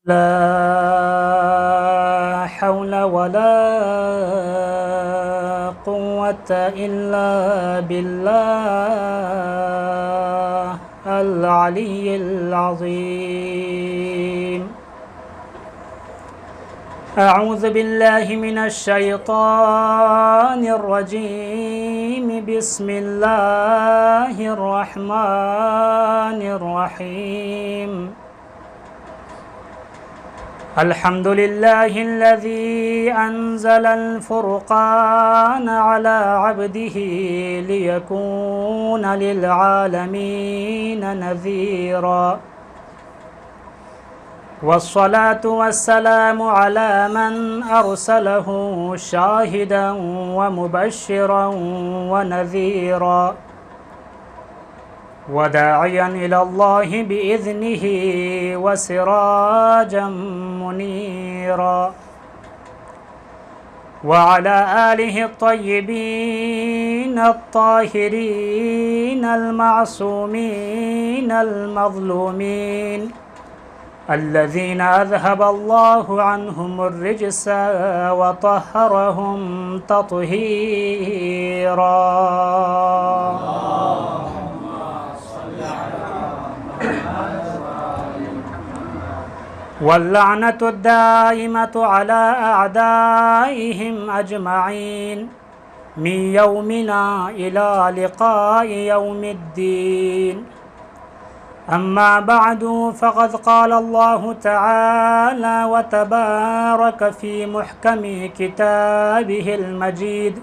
لا حول ولا قوة إلا بالله العلي العظيم. أعوذ بالله من الشيطان الرجيم. بسم الله الرحمن الرحيم. الحمد لله الذي أنزل الفرقان على عبده ليكون للعالمين نذيرا، والصلاة والسلام على من أرسله شاهدا ومبشرا ونذيرا وداعيا إلى الله بإذنه وسراجا منيرا، وعلى آله الطيبين الطاهرين المعصومين المظلومين الذين أذهب الله عنهم الرجس وطهرهم تطهيرا. واللعنة الدائمة على أعدائهم أجمعين من يومنا إلى لقاء يوم الدين. أما بعد، فقد قال الله تعالى وتبارك في محكم كتابه المجيد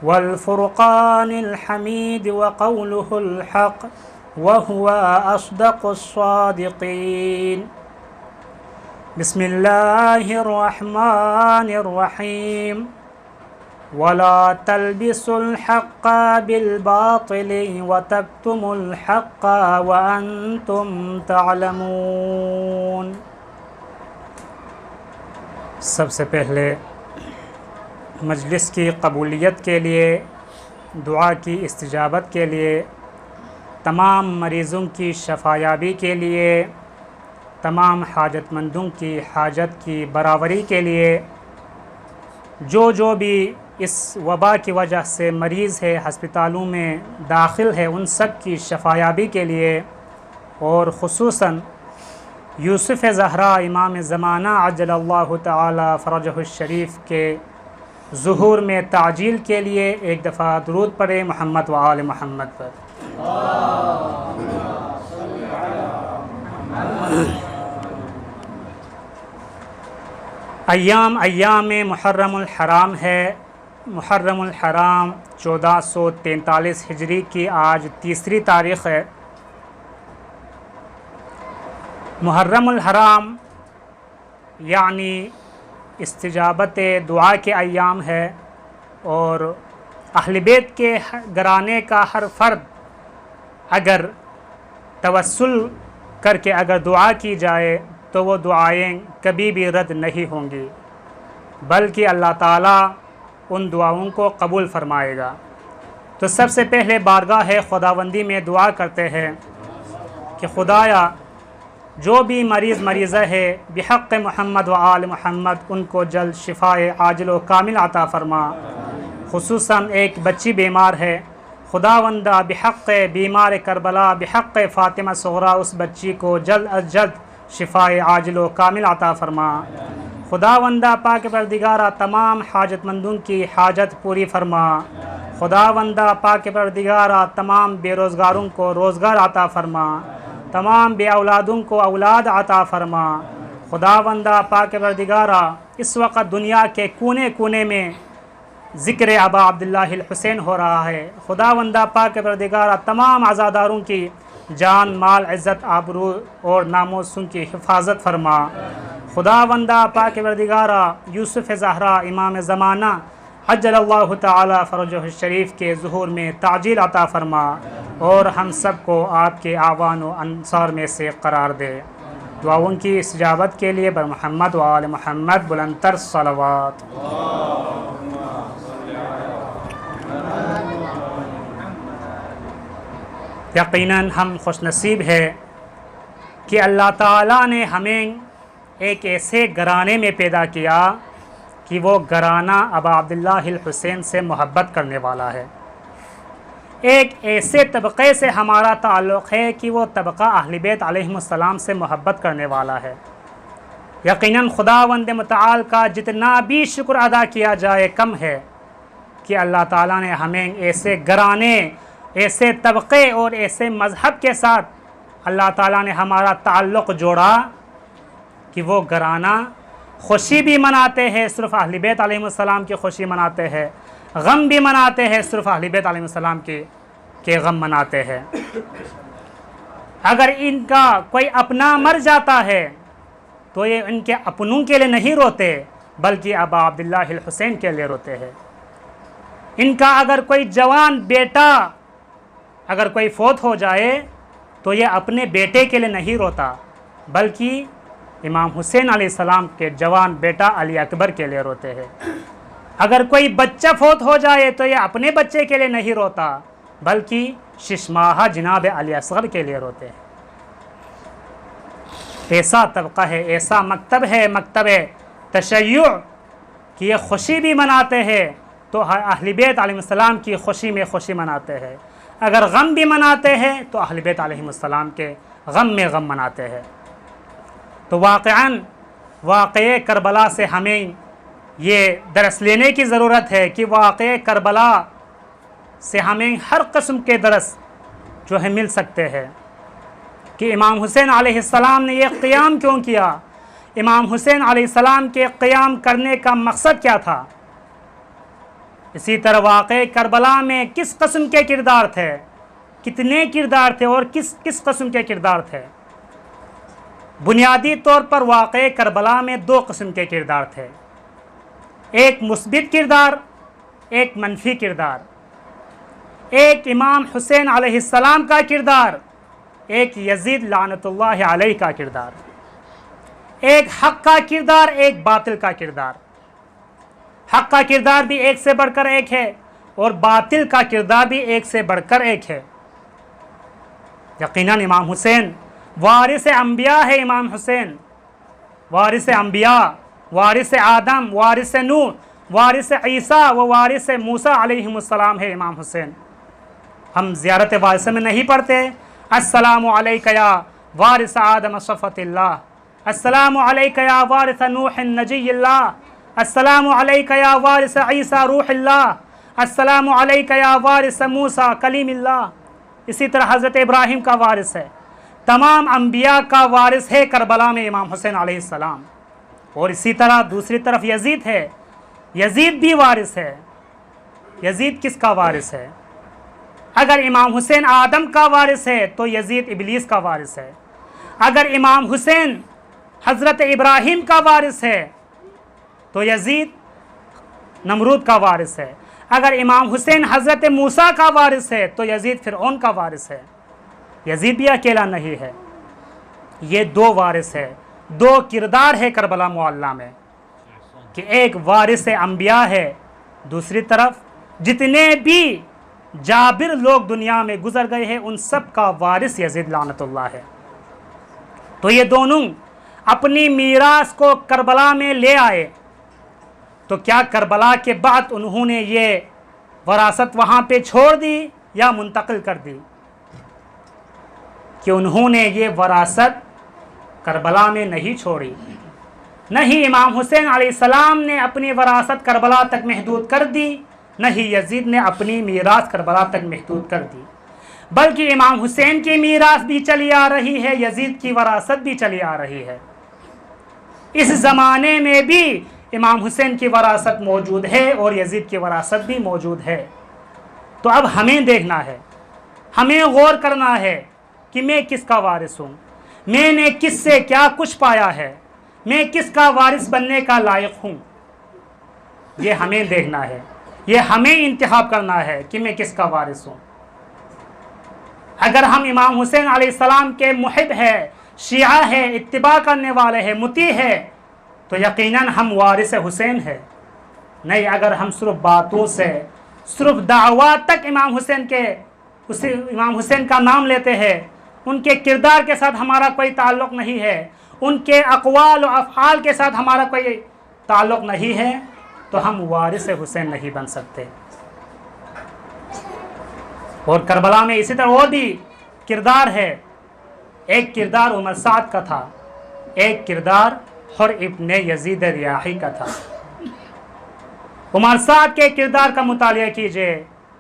والفرقان الحميد وقوله الحق وهو أصدق الصادقين. بسم الله الرحمن الرحيم. ولا تلبسوا الحق بالباطل وتكتموا الحق وأنتم تعلمون. سب سے پہلے مجلس کی قبولیت کے لیے، دعا کی استجابت کے لیے، تمام مریضوں کی شفایابی کے لیے، تمام حاجت مندوں کی حاجت کی برابری کے لیے، جو بھی اس وبا کی وجہ سے مریض ہے، ہسپتالوں میں داخل ہے، ان سب کی شفایابی کے لیے، اور خصوصاً یوسف زہرا امام زمانہ عجل اللہ تعالی فرجہ الشریف کے ظہور میں تعجیل کے لیے ایک دفعہ درود پڑھیں محمد و آل محمد پر. ایام محرم الحرام ہے. محرم الحرام 1443 ہجری کی آج تیسری تاریخ ہے. محرم الحرام یعنی استجابت دعا کے ایام ہے، اور اہل بیت کے گھرانے کا ہر فرد اگر توسل کر کے اگر دعا کی جائے تو وہ دعائیں کبھی بھی رد نہیں ہوں گی، بلکہ اللہ تعالیٰ ان دعاؤں کو قبول فرمائے گا. تو سب سے پہلے بارگاہ خداوندی میں دعا کرتے ہیں کہ خدایا جو بھی مریضہ ہے بحق محمد و آل محمد ان کو جلد شفائے عاجل و کامل عطا فرما. خصوصاً ایک بچی بیمار ہے، خداوندہ بحق بیمار کربلا، بحق فاطمہ صغریٰ اس بچی کو جلد از جلد شفائے عاجل و کامل عطا فرما. خداوندہ پاک پروردگارہ تمام حاجت مندوں کی حاجت پوری فرما. خداوندہ پاک پروردگارہ تمام بے روزگاروں کو روزگار عطا فرما، تمام بے اولادوں کو اولاد عطا فرما. خداوندہ پاک پروردگارہ اس وقت دنیا کے کونے کونے میں ذکر ابا عبداللہ الحسین ہو رہا ہے. خداوندہ پاک پروردگارہ تمام عزاداروں کی جان، مال، عزت، آبرو اور ناموسوں کی حفاظت فرما. خداوندہ پاک پروردگارہ یوسف زہرا امام زمانہ عجل اللہ تعالی فرجہ الشریف کے ظہور میں تعجیل عطا فرما، اور ہم سب کو آپ کے اعوان و انصار میں سے قرار دے. دعاؤں کی استجابت کے لیے بر محمد و آل محمد بلندتر صلوات. یقیناً ہم خوش نصیب ہے کہ اللہ تعالیٰ نے ہمیں ایک ایسے گھرانے میں پیدا کیا کہ وہ گھرانہ ابا عبداللہ الحسین سے محبت کرنے والا ہے. ایک ایسے طبقے سے ہمارا تعلق ہے کہ وہ طبقہ اہل بیت علیہم السلام سے محبت کرنے والا ہے. یقیناً خداوند متعال کا جتنا بھی شکر ادا کیا جائے کم ہے کہ اللہ تعالیٰ نے ہمیں ایسے گھرانے، ایسے طبقے اور ایسے مذہب کے ساتھ اللہ تعالیٰ نے ہمارا تعلق جوڑا کہ وہ گھرانہ خوشی بھی مناتے ہیں، صرف اہل بیت علیہم السلام کی خوشی مناتے ہیں، غم بھی مناتے ہیں، صرف اہل بیت علیہم السلام کے غم مناتے ہیں. اگر ان کا کوئی اپنا مر جاتا ہے تو یہ ان کے اپنوں کے لیے نہیں روتے بلکہ ابا عبداللہ الحسین کے لیے روتے ہیں. ان کا اگر کوئی جوان بیٹا اگر کوئی فوت ہو جائے تو یہ اپنے بیٹے کے لیے نہیں روتا بلکہ امام حسین علیہ السلام کے جوان بیٹا علی اکبر کے لیے روتے ہیں. اگر کوئی بچہ فوت ہو جائے تو یہ اپنے بچے کے لیے نہیں روتا بلکہ ششماہا جناب علی اصغر کے لیے روتے ہیں. ایسا طبقہ ہے، ایسا مکتب ہے، مکتب تشیع کہ یہ خوشی بھی مناتے ہیں تو اہل بیت علیہ السلام کی خوشی میں خوشی مناتے ہیں، اگر غم بھی مناتے ہیں تو اہل بیت علیہ السلام کے غم میں غم مناتے ہیں. تو واقعاً واقعہ کربلا سے ہمیں یہ درس لینے کی ضرورت ہے کہ واقعہ کربلا سے ہمیں ہر قسم کے درس جو ہے مل سکتے ہیں کہ امام حسین علیہ السلام نے یہ قیام کیوں کیا، امام حسین علیہ السلام کے قیام کرنے کا مقصد کیا تھا. اسی طرح واقعہ کربلا میں کس قسم کے کردار تھے، کتنے کردار تھے اور کس قسم کے کردار تھے. بنیادی طور پر واقعہ کربلا میں دو قسم کے کردار تھے، ایک مثبت کردار، ایک منفی کردار. ایک امام حسین علیہ السلام کا کردار، ایک یزید لعنت اللہ علیہ کا کردار. ایک حق کا کردار، ایک باطل کا کردار. حق کا کردار بھی ایک سے بڑھ کر ایک ہے اور باطل کا کردار بھی ایک سے بڑھ کر ایک ہے. یقیناً امام حسین وارث انبیاء ہے. امام حسین وارث انبیاء، وارث آدم، وارث نوح، وارث عیسیٰ و وارث موسیٰ علیہم السلام ہے امام حسین. ہم زیارت وارثہ میں نہیں پڑھتے السلام علیکہ یا وارث آدم صفوۃ اللہ، السلام علیکہ یا وارث نوح نجی اللہ، السلام علیکہ یا وارث عیسیٰ روح اللہ، السلام علیکہ یا وارث موسیٰ کلیم اللہ. اسی طرح حضرت ابراہیم کا وارث ہے، تمام انبیاء کا وارث ہے کربلا میں امام حسین علیہ السلام. اور اسی طرح دوسری طرف یزید ہے، یزید بھی وارث ہے. یزید کس کا وارث ہے؟ اگر امام حسین آدم کا وارث ہے تو یزید ابلیس کا وارث ہے. اگر امام حسین حضرت ابراہیم کا وارث ہے تو یزید نمرود کا وارث ہے. اگر امام حسین حضرت موسیٰ کا وارث ہے تو یزید فرعون کا وارث ہے. یزید بھی اکیلا نہیں ہے، یہ دو وارث ہے، دو کردار ہے کربلا معلیٰ میں کہ ایک وارث انبیاء ہے، دوسری طرف جتنے بھی جابر لوگ دنیا میں گزر گئے ہیں ان سب کا وارث یزید لعنت اللہ ہے. تو یہ دونوں اپنی میراث کو کربلا میں لے آئے. تو کیا کربلا کے بعد انہوں نے یہ وراثت وہاں پہ چھوڑ دی یا منتقل کر دی؟ کہ انہوں نے یہ وراثت کربلا میں نہیں چھوڑی. نہیں امام حسین علیہ السلام نے اپنی وراثت کربلا تک محدود کر دی، نہیں یزید نے اپنی میراث کربلا تک محدود کر دی، بلکہ امام حسین کی میراث بھی چلی آ رہی ہے، یزید کی وراثت بھی چلی آ رہی ہے. اس زمانے میں بھی امام حسین کی وراثت موجود ہے اور یزید کی وراثت بھی موجود ہے. تو اب ہمیں دیکھنا ہے، ہمیں غور کرنا ہے کہ میں کس کا وارث ہوں، میں نے کس سے کیا کچھ پایا ہے، میں کس کا وارث بننے کا لائق ہوں. یہ ہمیں دیکھنا ہے، یہ ہمیں انتخاب کرنا ہے کہ میں کس کا وارث ہوں. اگر ہم امام حسین علیہ السلام کے محب ہے، شیعہ ہے، اتباع کرنے والے ہیں، مطیع ہے تو یقیناً ہم وارث حسین ہیں. نہیں اگر ہم صرف باتوں سے، صرف دعوات تک امام حسین کا نام لیتے ہیں، ان کے کردار کے ساتھ ہمارا کوئی تعلق نہیں ہے، ان کے اقوال و افعال کے ساتھ ہمارا کوئی تعلق نہیں ہے تو ہم وارث حسین نہیں بن سکتے۔ اور کربلا میں اسی طرح اور بھی کردار ہے۔ ایک کردار عمر سعد کا تھا، ایک کردار حر ابن یزید ریاحی کا تھا۔ عمر سعد کے کردار کا مطالعہ کیجئے،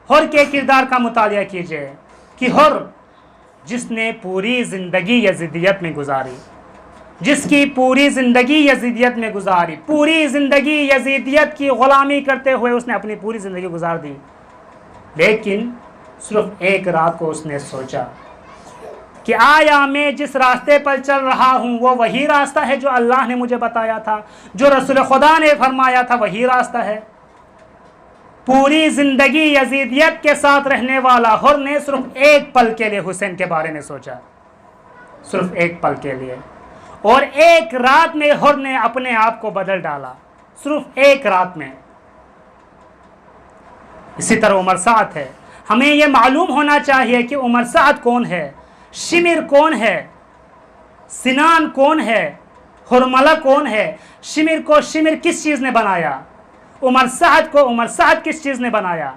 حر کے کردار کا مطالعہ کیجئے کہ حر جس نے پوری زندگی یزیدیت میں گزاری، جس کی پوری زندگی یزیدیت میں گزاری، پوری زندگی یزیدیت کی غلامی کرتے ہوئے اس نے اپنی پوری زندگی گزار دی، لیکن صرف ایک رات کو اس نے سوچا کہ آیا میں جس راستے پر چل رہا ہوں وہ وہی راستہ ہے جو اللہ نے مجھے بتایا تھا، جو رسول خدا نے فرمایا تھا وہی راستہ ہے۔ پوری زندگی یزیدیت کے ساتھ رہنے والا حر نے صرف ایک پل کے لیے حسین کے بارے میں سوچا، صرف ایک پل کے لیے، اور ایک رات میں حر نے اپنے آپ کو بدل ڈالا، صرف ایک رات میں۔ اسی طرح عمر سعد ہے، ہمیں یہ معلوم ہونا چاہیے کہ عمر سعد کون ہے، شمر کون ہے، سنان کون ہے، حرملہ کون ہے، شمر کو شمر کس چیز نے بنایا، عمر سعد کو عمر سعد کس چیز نے بنایا۔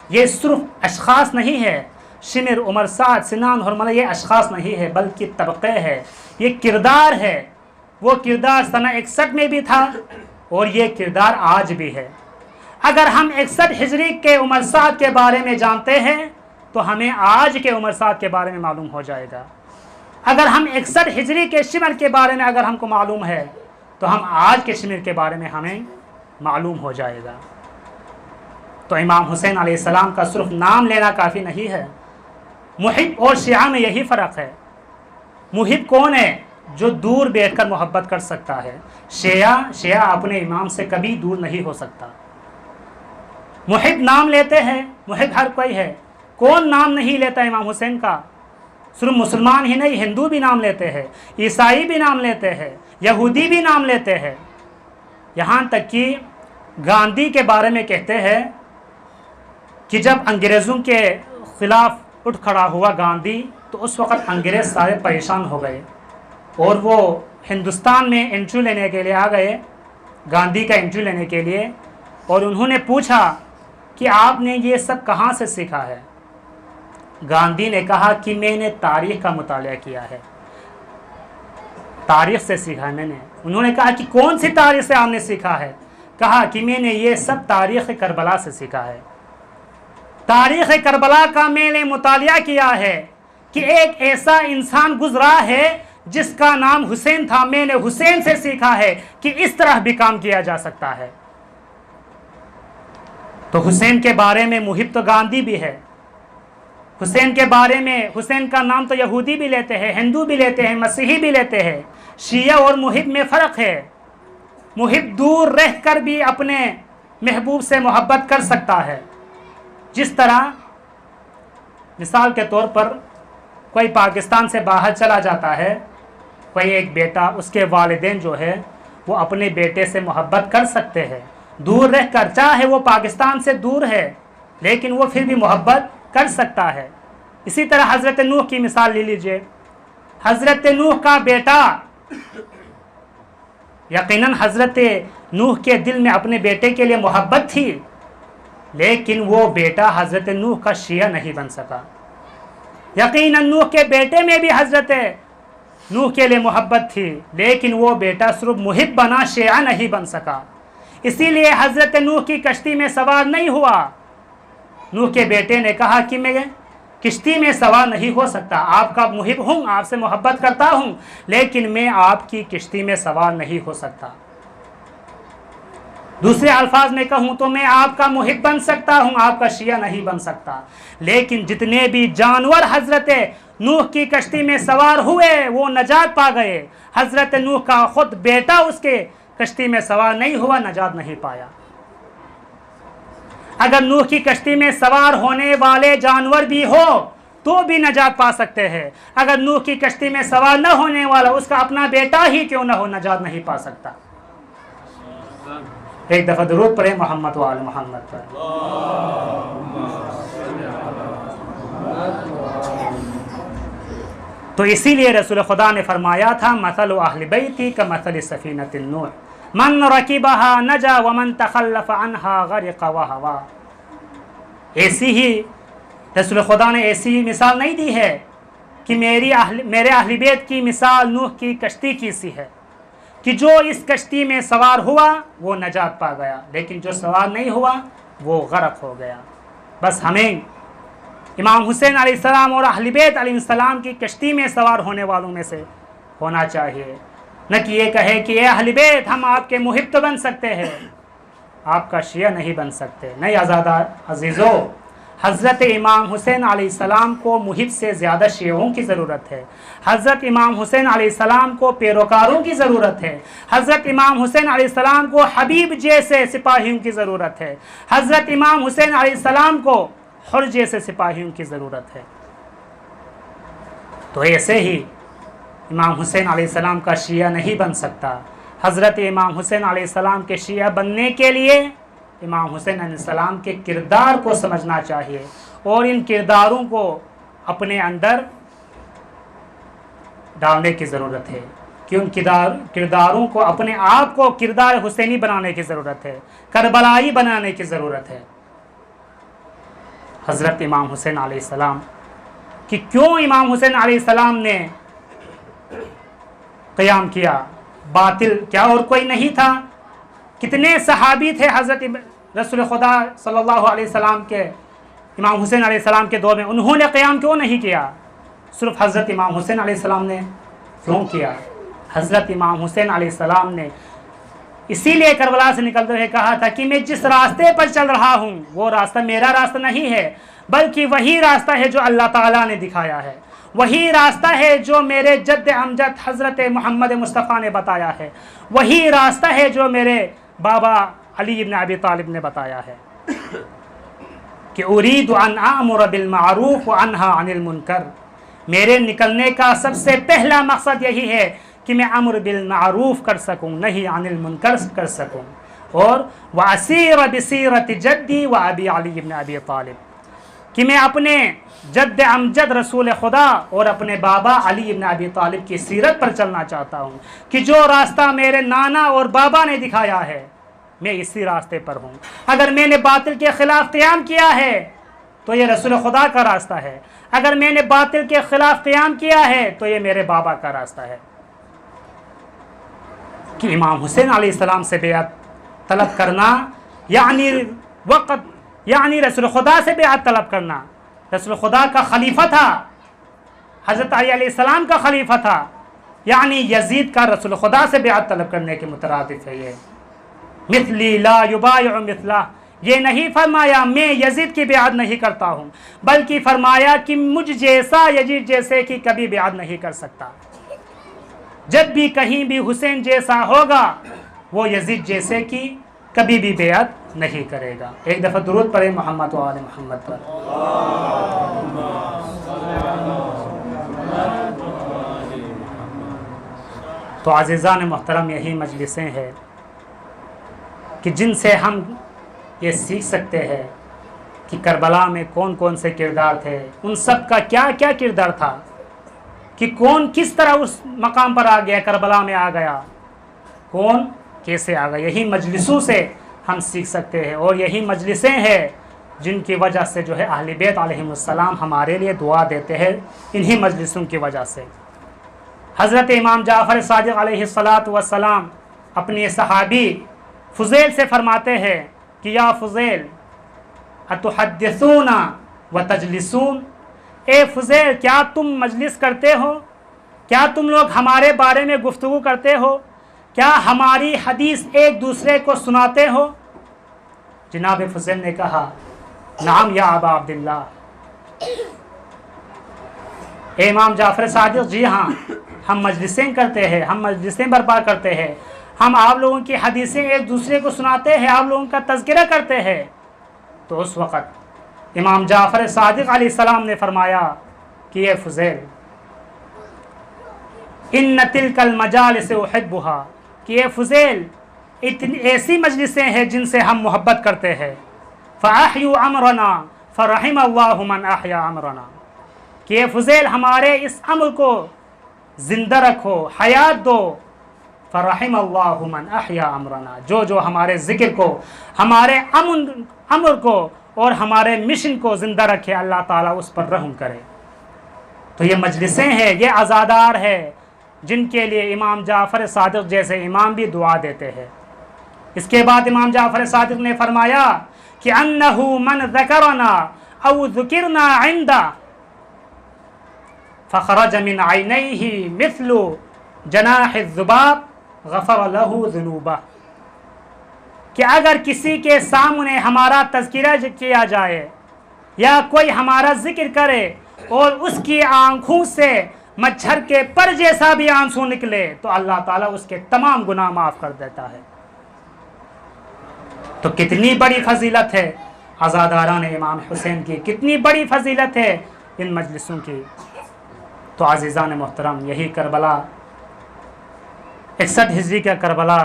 یہ صرف اشخاص نہیں ہے، شمر، عمر سعد، سنان، حرملہ یہ اشخاص نہیں ہے بلکہ طبقے ہے، یہ کردار ہے۔ وہ کردار سنہ 61 میں بھی تھا اور یہ کردار آج بھی ہے۔ اگر ہم 61 ہجری کے عمر سعد کے بارے میں جانتے ہیں تو ہمیں آج کے عمر سعد کے بارے میں معلوم ہو جائے گا۔ اگر ہم 61 ہجری کے شمر کے بارے میں اگر ہم کو معلوم ہے تو ہم آج کے شمر کے بارے میں ہمیں معلوم ہو جائے گا۔ تو امام حسین علیہ السلام کا صرف نام لینا کافی نہیں ہے۔ محب اور شیعہ میں یہی فرق ہے۔ محب کون ہے؟ جو دور بیٹھ کر محبت کر سکتا ہے۔ شیعہ اپنے امام سے کبھی دور نہیں ہو سکتا۔ محب نام لیتے ہیں، محب ہر کوئی ہے۔ کون نام نہیں لیتا امام حسین کا؟ صرف مسلمان ہی نہیں، ہندو بھی نام لیتے ہیں، عیسائی بھی نام لیتے ہیں، یہودی بھی نام لیتے ہیں، یہاں تک کہ گاندھی کے بارے میں کہتے ہیں کہ جب انگریزوں کے خلاف اٹھ کھڑا ہوا گاندھی تو اس وقت انگریز سارے پریشان ہو گئے اور وہ ہندوستان میں انٹرویو لینے کے لیے آ گئے، گاندھی کا انٹرویو لینے کے لیے، اور انہوں نے پوچھا کہ آپ نے یہ سب کہاں سے سیکھا ہے؟ گاندھی نے کہا کہ میں نے تاریخ کا مطالعہ کیا ہے، تاریخ سے سیکھا ہے میں نے۔ انہوں نے کہا کہ کون سی تاریخ سے آپ نے سیکھا ہے؟ کہا کہ میں نے یہ سب تاریخ کربلا سے سیکھا ہے۔ تاریخ کربلا کا میں نے مطالعہ کیا ہے کہ ایک ایسا انسان گزرا ہے جس کا نام حسین تھا، میں نے حسین سے سیکھا ہے کہ اس طرح بھی کام کیا جا سکتا ہے۔ تو حسین کے بارے میں محب تو گاندھی بھی ہے، حسین کے بارے میں حسین کا نام تو یہودی بھی لیتے ہیں، ہندو بھی لیتے ہیں، مسیحی بھی لیتے ہیں۔ شیعہ اور محب میں فرق ہے۔ محب دور رہ کر بھی اپنے محبوب سے محبت کر سکتا ہے، جس طرح مثال کے طور پر کوئی پاکستان سے باہر چلا جاتا ہے، کوئی ایک بیٹا، اس کے والدین جو ہے وہ اپنے بیٹے سے محبت کر سکتے ہیں دور رہ کر، چاہے وہ پاکستان سے دور ہے لیکن وہ پھر بھی محبت کر سکتا ہے۔ اسی طرح حضرت نوح کی مثال لے لیجئے۔ حضرت نوح کا بیٹا، یقیناً حضرت نوح کے دل میں اپنے بیٹے کے لیے محبت تھی، لیکن وہ بیٹا حضرت نوح کا شیعہ نہیں بن سکا۔ یقیناً نوح کے بیٹے میں بھی حضرت نوح کے لیے محبت تھی، لیکن وہ بیٹا صرف محب بنا، شیعہ نہیں بن سکا۔ اسی لیے حضرت نوح کی کشتی میں سوار نہیں ہوا۔ نوح کے بیٹے نے کہا کہ میں کشتی میں سوار نہیں ہو سکتا، آپ کا محب ہوں، آپ سے محبت کرتا ہوں، لیکن میں آپ کی کشتی میں سوار نہیں ہو سکتا۔ دوسرے الفاظ میں کہوں تو میں آپ کا محب بن سکتا ہوں، آپ کا شیعہ نہیں بن سکتا۔ لیکن جتنے بھی جانور حضرت نوح کی کشتی میں سوار ہوئے وہ نجات پا گئے، حضرت نوح کا خود بیٹا اس کے کشتی میں سوار نہیں ہوا، نجات نہیں پایا۔ اگر نوح کی کشتی میں سوار ہونے والے جانور بھی ہو تو بھی نجات پا سکتے ہیں، اگر نوح کی کشتی میں سوار نہ ہونے والا اس کا اپنا بیٹا ہی کیوں نہ ہو، نجات نہیں پا سکتا۔ ایک دفعہ درود پڑھیں محمد و آل محمد پر۔ تو اسی لیے رسول خدا نے فرمایا تھا مثل اہل بیتی کا مثل سفینۃ النوح من رکبها نجا ومن تخلف عنها غرق وہوا۔ ایسی ہی رسول خدا نے ایسی ہی مثال نہیں دی ہے کہ میرے اہل بیت کی مثال نوح کی کشتی کی سی ہے کہ جو اس کشتی میں سوار ہوا وہ نجات پا گیا، لیکن جو سوار نہیں ہوا وہ غرق ہو گیا۔ بس ہمیں امام حسین علیہ السلام اور اہل بیت علیہ السلام کی کشتی میں سوار ہونے والوں میں سے ہونا چاہیے، نہ کہ یہ کہے کہ اے اہل بیت ہم آپ کے محب تو بن سکتے ہیں، آپ کا شیعہ نہیں بن سکتے۔ نہیں آزادہ عزیزو، حضرت امام حسین علیہ السلام کو محب سے زیادہ شیعوں کی ضرورت ہے، حضرت امام حسین علیہ السلام کو پیروکاروں کی ضرورت ہے، حضرت امام حسین علیہ السلام کو حبیب جیسے سپاہیوں کی ضرورت ہے، حضرت امام حسین علیہ السلام کو حر جیسے سپاہیوں کی ضرورت ہے۔ تو ایسے ہی امام حسین علیہ السلام کا شیعہ نہیں بن سکتا۔ حضرت امام حسین علیہ السلام کے شیعہ بننے کے لیے امام حسین علیہ السلام کے کردار کو سمجھنا چاہیے اور ان کرداروں کو اپنے اندر ڈالنے کی ضرورت ہے کہ ان کرداروں کو اپنے آپ کو کردار حسینی بنانے کی ضرورت ہے، کربلائی بنانے کی ضرورت ہے۔ حضرت امام حسین علیہ السلام کہ کیوں امام حسین علیہ السلام نے قیام کیا؟ باطل کیا اور کوئی نہیں تھا؟ کتنے صحابی تھے حضرت رسول خدا صلی اللہ علیہ وسلم کے امام حسین علیہ السلام کے دور میں، انہوں نے قیام کیوں نہیں کیا؟ صرف حضرت امام حسین علیہ السلام نے کیوں کیا؟ حضرت امام حسین علیہ السلام نے اسی لیے کربلا سے نکلتے ہوئے کہا تھا کہ میں جس راستے پر چل رہا ہوں وہ راستہ میرا راستہ نہیں ہے، بلکہ وہی راستہ ہے جو اللہ تعالیٰ نے دکھایا ہے، وہی راستہ ہے جو میرے جد امجد حضرت محمد مصطفیٰ نے بتایا ہے، وہی راستہ ہے جو میرے بابا علی بن ابی طالب نے بتایا ہے کہ اريد ان اامر بالمعروف وانہا عن المنکر۔ میرے نکلنے کا سب سے پہلا مقصد یہی ہے کہ میں امر بالمعروف کر سکوں، نہیں عن المنکر کر سکوں، اور واسیر بسیرت جدی و ابی علی بن ابی طالب، کہ میں اپنے جد امجد رسول خدا اور اپنے بابا علی بن ابی طالب کی سیرت پر چلنا چاہتا ہوں کہ جو راستہ میرے نانا اور بابا نے دکھایا ہے میں اسی راستے پر ہوں۔ اگر میں نے باطل کے خلاف قیام کیا ہے تو یہ رسول خدا کا راستہ ہے، اگر میں نے باطل کے خلاف قیام کیا ہے تو یہ میرے بابا کا راستہ ہے۔ کہ امام حسین علیہ السلام سے بیعت طلب کرنا یعنی رسول خدا سے بیعت طلب کرنا۔ رسول خدا کا خلیفہ تھا، حضرت علی علیہ السلام کا خلیفہ تھا، یعنی یزید کا رسول خدا سے بیعت طلب کرنے کے مترادف ہے یہ۔ مثلی لا یبایع مثلہ، یہ نہیں فرمایا میں یزید کی بیعت نہیں کرتا ہوں، بلکہ فرمایا کہ مجھ جیسا یزید جیسے کی کبھی بیعت نہیں کر سکتا۔ جب بھی کہیں بھی حسین جیسا ہوگا وہ یزید جیسے کی کبھی بھی بیعت نہیں کرے گا۔ ایک دفعہ درود پڑھیں محمد و آل محمد پر۔ تو عزیزان محترم، یہی مجلسیں ہیں کہ جن سے ہم یہ سیکھ سکتے ہیں کہ کربلا میں کون کون سے کردار تھے، ان سب کا کیا کیا کردار تھا، کہ کون کس طرح اس مقام پر آ گیا، کربلا میں آ گیا، کون کیسے آ گیا۔ یہی مجلسوں سے ہم سیکھ سکتے ہیں، اور یہی مجلسیں ہیں جن کی وجہ سے جو ہے اہل بیت علیہم السلام ہمارے لیے دعا دیتے ہیں، انہی مجلسوں کی وجہ سے۔ حضرت امام جعفر صادق علیہ السلام اپنے صحابی فضیل سے فرماتے ہیں کہ یا فضیل اتحدثون وتجلسون، اے فضیل کیا تم مجلس کرتے ہو، کیا تم لوگ ہمارے بارے میں گفتگو کرتے ہو، کیا ہماری حدیث ایک دوسرے کو سناتے ہو؟ جناب فضیل نے کہا نعم یا ابا عبداللہ۔ اے امام جعفر صادق، جی ہاں، ہم مجلسیں کرتے ہیں، ہم مجلسیں برپا کرتے ہیں، ہم آپ لوگوں کی حدیثیں ایک دوسرے کو سناتے ہیں، آپ لوگوں کا تذکرہ کرتے ہیں۔ تو اس وقت امام جعفر صادق علیہ السلام نے فرمایا کہ اے فضیل ان تلک المجالس احبها، کہ اے فضیل اتنی ایسی مجلسیں ہیں جن سے ہم محبت کرتے ہیں۔ فاحیوا امرنا فرحم اللہ من احیا امرنا، کہ فضیل ہمارے اس امر کو زندہ رکھو، حیات دو، فرحم اللہ من احیا امرنا، جو ہمارے ذکر کو، ہمارے امر کو اور ہمارے مشن کو زندہ رکھے، اللہ تعالیٰ اس پر رحم کرے۔ تو یہ مجلسیں ہیں، یہ عزادار ہے جن کے لیے امام جعفر صادق جیسے امام بھی دعا دیتے ہیں۔ اس کے بعد امام جعفر صادق نے فرمایا کہ انہ من ذکرنا او ذکرنا عندہ فخرج من عینیہ مثل جناح الذباب غفر لہ ذنوبہ، کہ اگر کسی کے سامنے ہمارا تذکرہ کیا جائے یا کوئی ہمارا ذکر کرے اور اس کی آنکھوں سے مچھر کے پر جیسا بھی آنسو نکلے تو اللہ تعالیٰ اس کے تمام گناہ معاف کر دیتا ہے۔ تو کتنی بڑی فضیلت ہے عزاداران امام حسین کی، کتنی بڑی فضیلت ہے ان مجلسوں کی۔ تو عزیزان محترم، یہی کربلا 61 ہجری کا کربلا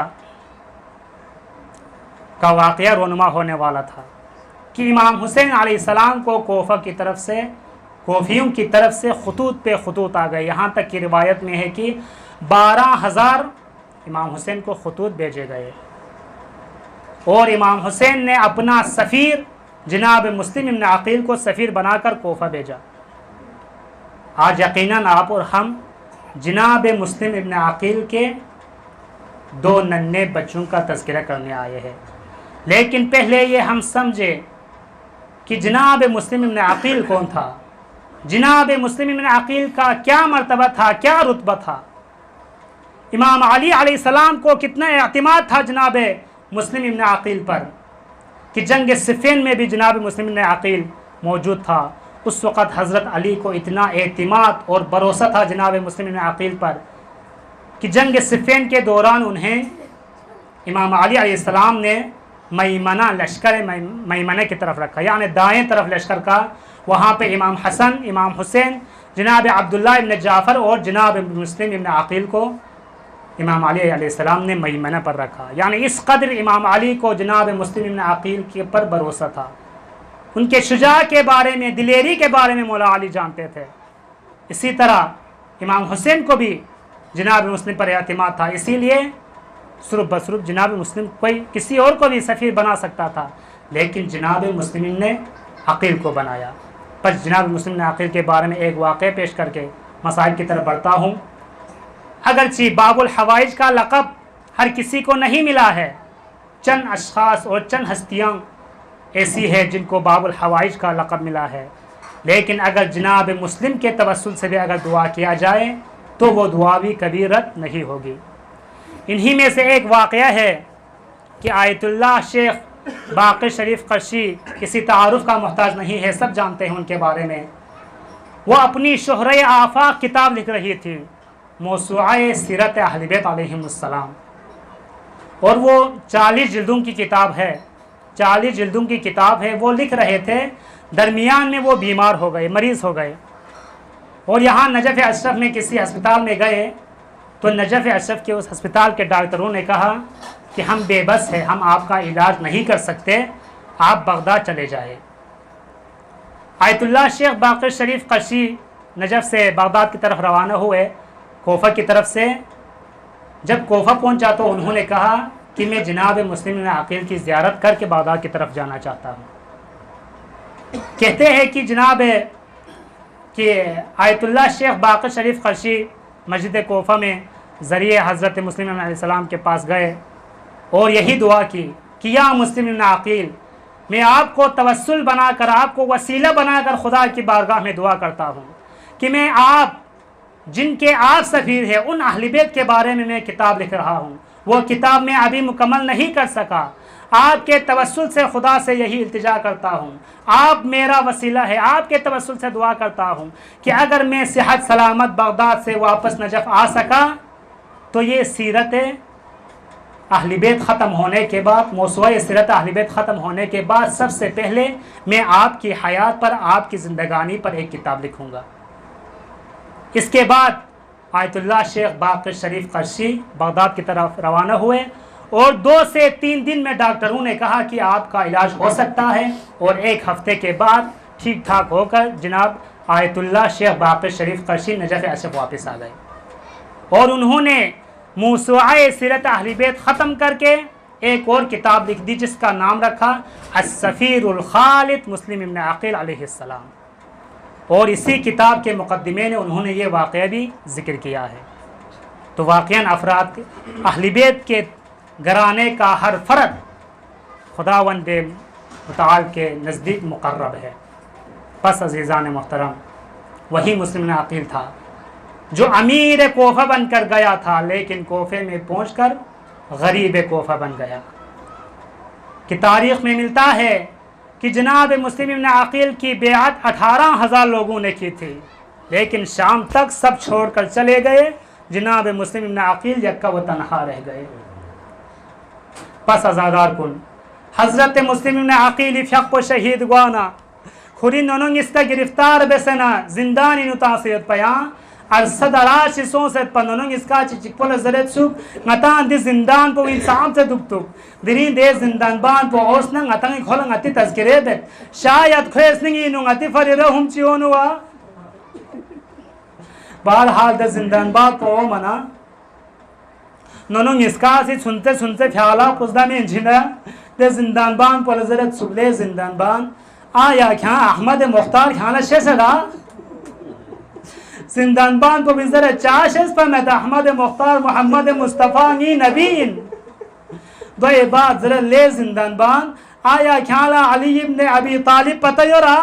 کا واقعہ رونما ہونے والا تھا کہ امام حسین علیہ السلام کو کوفہ کی طرف سے، کوفیوں کی طرف سے خطوط پہ خطوط آ گئے۔ یہاں تک کی روایت میں ہے کہ 12,000 امام حسین کو خطوط بھیجے گئے، اور امام حسین نے اپنا سفیر جناب مسلم ابن عقیل کو سفیر بنا کر کوفہ بھیجا۔ آج یقیناً آپ اور ہم جناب مسلم ابن عقیل کے 2 ننھے بچوں کا تذکرہ کرنے آئے ہیں، لیکن پہلے یہ ہم سمجھے کہ جناب مسلم ابن عقیل کون تھا، جناب مسلم ابن عقیل کا کیا مرتبہ تھا، کیا رتبہ تھا، امام علی علیہ السلام کو کتنا اعتماد تھا جناب مسلم ابن عقیل پر، کہ جنگ صفین میں بھی جناب مسلم ابن عقیل موجود تھا۔ اس وقت حضرت علی کو اتنا اعتماد اور بھروسہ تھا جناب مسلم ابن عقیل پر کہ جنگ صفین کے دوران انہیں امام علی علیہ السلام نے میمنہ، لشکر میمنہ کی طرف رکھا، یعنی دائیں طرف لشکر کا۔ وہاں پہ امام حسن، امام حسین، جناب عبداللہ ابن جعفر اور جناب مسلم ابن عقیل کو امام علی علیہ السلام نے میمنہ پر رکھا، یعنی اس قدر امام علی کو جناب مسلم ابن عقیل کے پر بھروسہ تھا۔ ان کے شجاع کے بارے میں، دلیری کے بارے میں مولا علی جانتے تھے۔ اسی طرح امام حسین کو بھی جناب مسلم پر اعتماد تھا، اسی لیے صرف بصرف جناب مسلم کوئی کسی اور کو بھی سفیر بنا سکتا تھا، لیکن جناب مسلم نے عقیل کو بنایا۔ بس جناب مسلم نے عقیل کے بارے میں ایک واقعہ پیش کر کے مسائل کی طرف بڑھتا ہوں۔ اگرچہ باب الحوائج کا لقب ہر کسی کو نہیں ملا ہے، چند اشخاص اور چند ہستیاں ایسی ہے جن کو باب الحوائج کا لقب ملا ہے، لیکن اگر جناب مسلم کے توسل سے بھی اگر دعا کیا جائے تو وہ دعا بھی کبھی رد نہیں ہوگی۔ انہی میں سے ایک واقعہ ہے کہ آیت اللہ شیخ باقر شریف قرشی کسی تعارف کا محتاج نہیں ہے، سب جانتے ہیں ان کے بارے میں۔ وہ اپنی شہرۂ آفاق کتاب لکھ رہی تھی، موسوعہ سیرت اہل بیت علیہم السلام، اور وہ 40 جلدوں کی کتاب ہے، 40 جلدوں کی کتاب ہے۔ وہ لکھ رہے تھے، درمیان میں وہ بیمار ہو گئے، مریض ہو گئے، اور یہاں نجف اشرف میں کسی ہسپتال میں گئے تو نجف اشرف کے اس ہسپتال کے ڈاکٹروں نے کہا کہ ہم بے بس ہیں، ہم آپ کا علاج نہیں کر سکتے، آپ بغداد چلے جائیں۔ آیت اللہ شیخ باقر شریف قرشی نجف سے بغداد کی طرف روانہ ہوئے، کوفہ کی طرف سے۔ جب کوفہ پہنچا تو انہوں نے کہا کہ میں جناب مسلم ابن عقیل کی زیارت کر کے بغداد کی طرف جانا چاہتا ہوں۔ کہتے ہیں کہ جناب کہ آیت اللہ شیخ باقر شریف قرشی مسجد کوفہ میں ذریعے حضرت مسلم علیہ السلام کے پاس گئے اور یہی دعا کی کہ یا مسلم ابن عقیل، میں آپ کو توسل بنا کر، آپ کو وسیلہ بنا کر خدا کی بارگاہ میں دعا کرتا ہوں کہ میں آپ جن کے آپ سفیر ہیں ان اہل بیت کے بارے میں کتاب لکھ رہا ہوں، وہ کتاب میں ابھی مکمل نہیں کر سکا، آپ کے توسل سے خدا سے یہی التجا کرتا ہوں، آپ میرا وسیلہ ہے، آپ کے توسل سے دعا کرتا ہوں کہ اگر میں صحت سلامت بغداد سے واپس نجف آ سکا تو یہ سیرت اہل بیت ختم ہونے کے بعد، موسوعہ سیرت اہل بیت ختم ہونے کے بعد سب سے پہلے میں آپ کی حیات پر، آپ کی زندگانی پر ایک کتاب لکھوں گا۔ اس کے بعد آیت اللہ شیخ باقر شریف قرشی بغداد کی طرف روانہ ہوئے، اور 2 سے 3 دن میں ڈاکٹروں نے کہا کہ آپ کا علاج ہو سکتا ہے، اور 1 ہفتے کے بعد ٹھیک ٹھاک ہو کر جناب آیت اللہ شیخ باقر شریف قرشی نجف اشرف واپس آ گئے اور انہوں نے موسوعہ سیرت اہل بیت ختم کر کے ایک اور کتاب لکھ دی جس کا نام رکھا السفیر الخالد مسلم ابن عقیل علیہ السلام، اور اسی کتاب کے مقدمے نے انہوں نے یہ واقعہ بھی ذکر کیا ہے۔ تو واقعاً افراد اہل بیت کے گھرانے کا ہر فرد خداوند متعال کے نزدیک مقرب ہے۔ پس عزیزان محترم، وہی مسلم ابن عقیل تھا جو امیر کوفہ بن کر گیا تھا، لیکن کوفے میں پہنچ کر غریب کوفہ بن گیا۔ کہ تاریخ میں ملتا ہے کہ جناب مسلم ابن عقیل کی بیعت 18,000 لوگوں نے کی تھی، لیکن شام تک سب چھوڑ کر چلے گئے، جناب مسلم ابن عقیل یکا و تنہا رہ گئے۔ پس ازادار کن حضرت مسلم ابن عقیل فیق و شہید گوانا خوری نوننگ اس کا گرفتار بسنا زندانی نتاثیت پیان ارسد راش سوست پنوننگ اس کا چکپل زرد سوک نتان دی زندان پو انسان سے دکتو درین دے زندان بان پو اوسننگ نتانگی کھولنگ اتی تذکرے بیت شاید کھویسنگی نونگ اتی فری رہم چیونوا بہرحال دے زندان بان پو منا نوننگ اس کا سی سنتے سنتے فیالا پزدہ میں انجھنا دے زندان بان پو زرد سوک لے زندان بان آیا کیا احمد مختار کھانا شیسے زندان بان کو بزر چاشس پر میں احمد مختار محمد مصطفیٰ نی نبین دوئے بعد ذرا لے زندان بان آیا کھالا علی ابن ابی طالب پتہ یورا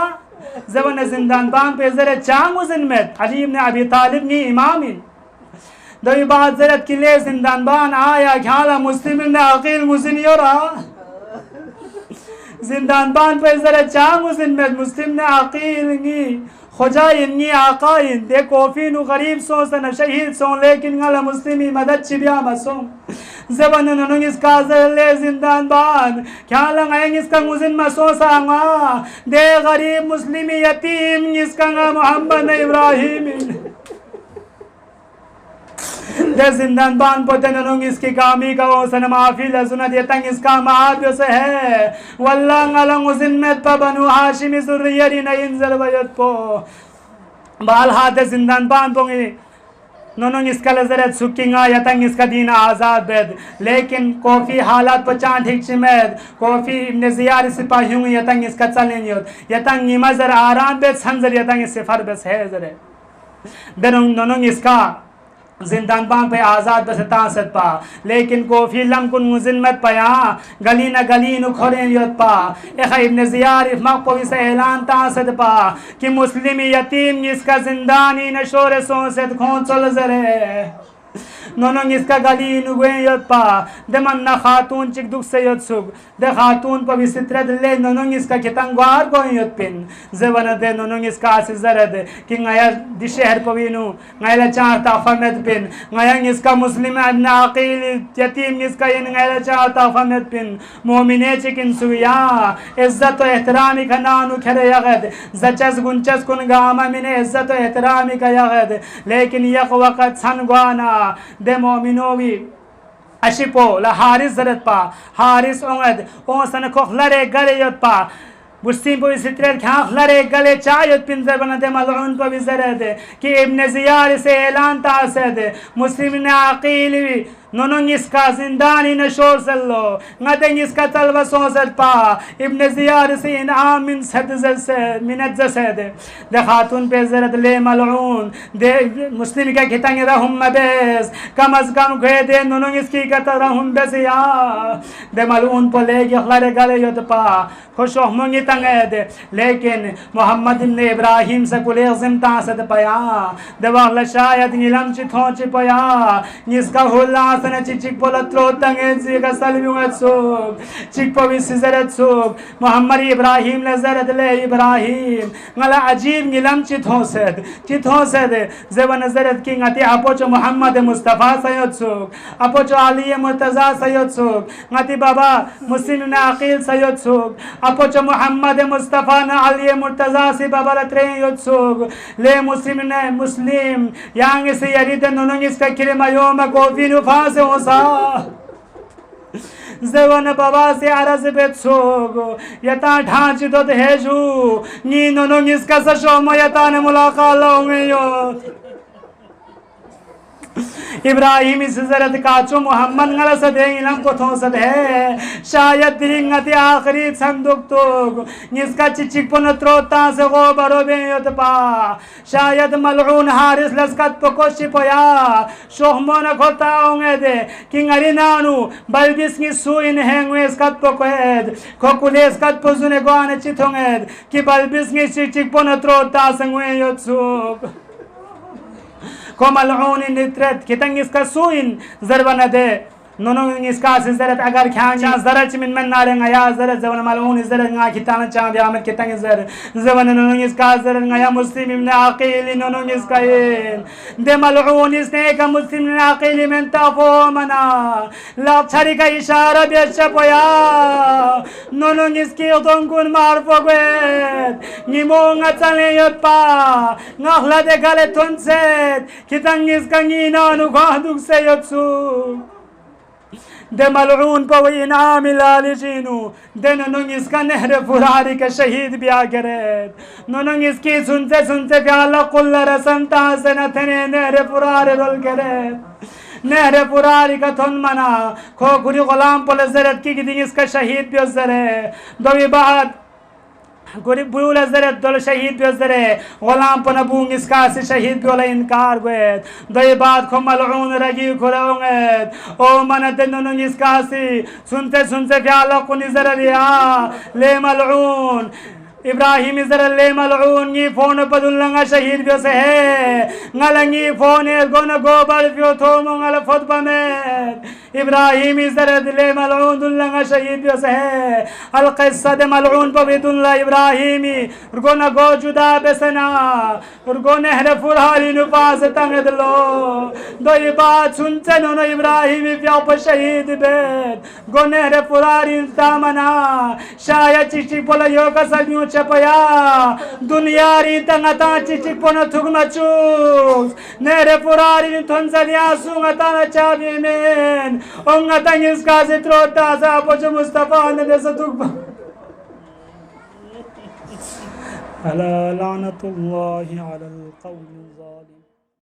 زبان زندان بان پہ ذرا چانگو زنمت علی ابن ابی طالب نی امامین دوئے بعد ذرا کلے زندان بان آیا کھالا مسلم ابن عقیل مزن یورا زندان بان پہ ذرا چانگو زنمت مسلم ابن عقیل نی خجائن نی آقائن دے کوفین و غریب سو سن شہید سو لیکن غلا مسلمی مدد چی بیا مسوں زبان ننگ اس کا لے زندان بان کیا لنگائیں اس کا مزن مسوں سانگا دے غریب مسلمی یتیم اس کا محمد ابراہیم دے زندان بان پوتے ننگ اس کی کامی کا وہ سن معافی لزنہ دیتنگ اس کا معافی سے ہے واللہ غلنگ زنمت پا بنو حاشمی ذریری نینزل وید پو بالہا دے زندان بان پونگی ننگ اس کا لزرت سکینگا یتنگ اس کا دین آزاد بید لیکن کوفی حالات پا چاند ٹھیک چمید کوفی ابن زیار سپاہیوں یتنگ اس کا چلیں یتنگ مزر آرام بید سنزر یتنگ سفر بس ہے زرے دے ننگ اس کا زندان بان پہ آزاد بس تاثت پا لیکن کوفی لمکن مزنمت پا یہاں گلین گلین کھورین یود پا اخ ابن زیار مقوی سے اعلان تاثت پا کہ مسلم یتیم اس کا زندانی نشور سونست کھون چل زرے نوننگ اس کا گلین گوین یود پا دے من خاتون چک دک سے یود سگ دے خاتون پا بھی سترد لے نوننگ اس کا کتنگوار گوین یود پن زبان دے نوننگ اس کا آسی زرد کہ غیا دی شہر پا بینو غیلہ چاہتا فمد پن غیانگ اس کا مسلم ابن عقیل یتیم اس کا ان غیلہ چاہتا فمد پن مومنے چکن سویا عزت و احترامی کا نانو کھرے یغد زچس گنچس کن گاما من عزت و احترامی کا یغد لیکن یک وقت سنگوانا دے مومنوی اشپو لحارس زرد پا حارس اونگد اون سنکوخ لرے گلے یود پا بستین پو سترد کھانخ لرے گلے چایت پنزر بنا دے ملعون پو زرد کہ ابن زیار سے اعلان تاسد مسلم ابن عقیل نوننگ اس کا زندانی نشور سلو نتنگ اس کا طلبہ سوزد پا ابن زیار سے انعام من منت زسد دے خاتون پہ زرد لے ملعون دے مسلم کا کھتنگ رہم مبیز کم از کم گئے دے نوننگ اس کی کتا رہم بزیا دے ملعون پہ لے گی خلر گلے یود پا خوشو منگی تنگید لیکن محمد ابن ابراہیم سے کل اغزم تاسد پیا دے وغل شاید نیلم چی تھون چی پیا نیس کا ہلا سنه چیک پولا تروتنگه زیگا سلمیوت سوگ چیک پوی سیزرت سوگ محمد ابراهیم لزرت له ابراهیم غلا عجیب نیلم چی تھوسد زبا نظرت کی غتی اپوچو محمد مصطفیٰ سید سوگ اپوچو علی مرتضی سید سوگ غتی بابا مسلم ابن عقیل سید سوگ اپوچو محمد مصطفیٰ نا علی مرتضی سی بابا رترین یود سوگ لے مسلم یانگ سے یرید نوننگ اس کا کرم یوم کوفین فاس ہوسا زبان بابا سے عرض بیت سوگو یتا ڈھانچ دو دہیجو نینو نونگیس کا سشوم یتا نے ملاقا لونگیو ابراہیم اس حضرت کاچو محمد غلط سدے علم کو تھو سدے شاید درنگتی آخری صندوق تو جس کا چچک پنتروتا سے غوبرو بیت پا شاید ملعون حارس لسکت پکوشی پویا شوہمون کھوتا ہونگے دے کنگری نانو بلبس کی سوئی نہنگوے اسکت پکوید کھوکولے اسکت پزونے گوانے چیتھونگے کہ بلبس کی چچک پنتروتا سنگوے یوتسوک کو ملعون نترت کتنگ اس کا سوئن ضربہ دے نونو اس کا زرت اگر کھانچا زرچ من نارنگا یا زرت زبان ملعون زرت نگا کتانا چاند یا آمد کتنگ زبان نونو اس کا زرت نگا یا مسلم ابن عقیلی نونو اس کا دے ملعون اس نے ایک مسلم ابن عقیلی من تافو منا لاپچھاری کا اشارہ بیچا پویا نونو اس کی اتنکون معرفو گوید نیمونگا چلے یود پا نخلا دے گلے تن سید کتنگ اس کا نینانو گاہ دک سے یود سو دے ملعون پا وی انعام لالجینو دے نونگ اس کا نہر فراری کا شہید بیا گرید نونگ اس کی سنتے سنتے پیالا قل رسنتا سنتنے نہر فراری رول گرید نہر فراری کا تھن منا کھوکھوری غلام پل زرد کی گدنگ اس کا شہید بیو زرے دوی بعد گوری بول زرد دل شہید بیو زرے غلام پا نبونگ اس کا سی شہید بیولا انکار گوید دوی بعد کھو ملعون رگی کھرونگید او من دنونگ اس کا سی سنتے سنتے فیالا قنی زردیا لے ملعون ابراہیم زر لے ملعون گی فون پدن لنگا شہید بیو سے ہے نلنگی فون گون گوبر بیو تھومو نل فد بمید ابراہیم زر لے ملعون دن لنگا شہید بیو سے ہے القصہ دے ملعون پا بیدن لا ابراہیمی رگون گو جدا بسنا رگون اہل فرحالی نفاس تنگد لو دوی بات سنتے نونو ابراہیمی پیاو پا شہید بید گون اہل فرحالی انتامنا شاید چیچی پولا یو کا سلیوں چپیا دنیا ری تنگتا چچک پونا تھگنا چوز نیرے پراری تھنزلیا سونگتا نا چابی مین انگتا اس کا سترو تازا پوچھ مصطفیٰ نے دے ستوک علی لعنت اللہ علی القوم الظالم